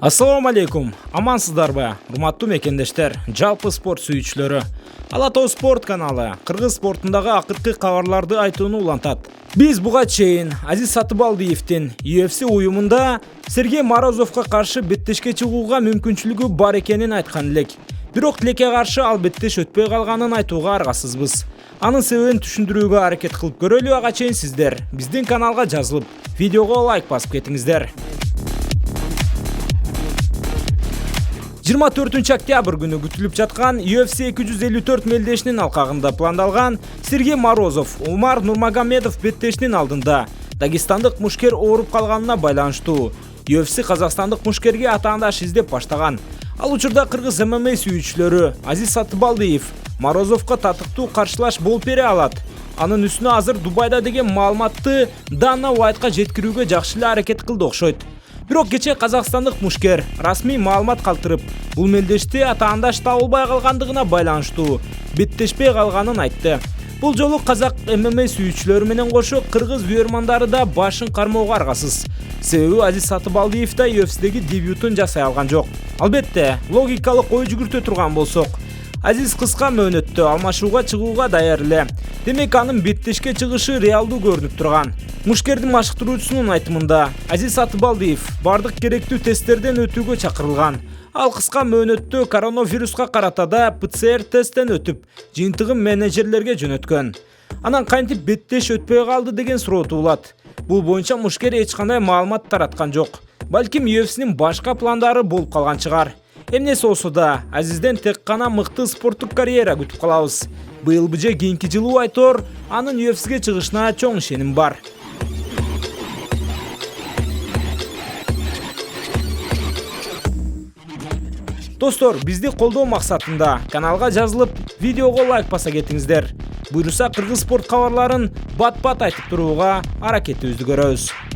Ассаламу алейкум, амансыздарбы, урматтуу мекендештер, жалпы спорт сүйүүчүлөрү. Ала Тоо спорт каналы кыргыз спортундагы акыркы кабарларды айтууну улантат. Биз буга чейин Азиз Сатыбалдиевдин UFC уюмунда Сергей Морозовго каршы беттешке чыгууга мүмкүнчүлүгү бар экенин айткан элек. Бирок тилекке каршы ал беттеш өтпөй калганын айтууга аргасызбыз. Анын себебин түшүндүрүүгө аракет кылып көрөлү. Ага чейин сиздер биздин каналга жазылып, видеого лайк басып кетиңиздер. 24 октябрь күнү күтүлүп жаткан UFC 254 мелдешинин алкагында пландалган Сергей Морозов Умар Нурмагомедов беттешинин алдында дагестандык мушкер ооруп калганына байланыштуу UFC казакстандык мушкерге атаандаш издеп баштаган. Ал учурда кыргыз ММА сүйүүчүлөрү Азиз Сатыбалдиев Морозовго татыктуу каршылаш болуп бере алат. Анын үстүнө азыр Дубайда деген маалыматты Дана Уайтка жеткирүүгө жакшы эле аракет кылды окшойт. Бирок кече казакстандык мушкер расмий маалымат калтырып, бул мелдеште атаандаш табылбай калгандыгына байланыштуу беттешпей калганын айтты. Бул жолу казак ММА сүйүүчүлөрү менен кошо кыргыз үйөрмандары да башын кармоого аргасыз. Себеби Азиз Сатыбалдиев да UFC'деги дебютун жасай алган жок. Албетте, логикалык ой жүгүртө турган болсок, Азиз кыска мөөнөттө алмашууга чыгууга даяр эле. Демек анын беттешке чыгышы реалдуу көрүнүп турган. Мушкердин машыктыруучусунун айтымында, Азиз Сатыбалдиев бардык керектүү тесттерден өтүүгө чакырылган. Ал кыска мөөнөттө коронавируска карата да ПЦР тесттен өтүп, жыйынтыгын менеджерлерге жөнөткөн. Анан кантип беттеш өтпөй калды деген суроо туулат. Бул боюнча мушкер эч кандай маалымат тараткан жок. Балким UFC'нин башка пландары болуп калган чыгар. Эмнеси болсо да, Азизден тек гана мыкты спорттук карьера күтүп калабыз. Быйыл же кийинки жылуу айтор, анын UFC'ге чыгышына чоң ишеним бар. Достор, бизди колдоо максатында каналга жазылып, видеого лайк баса кетиңиздер. Буйруса кыргыз спорт кабарларын бат-бат айтып турууга аракетибизди көрөбүз.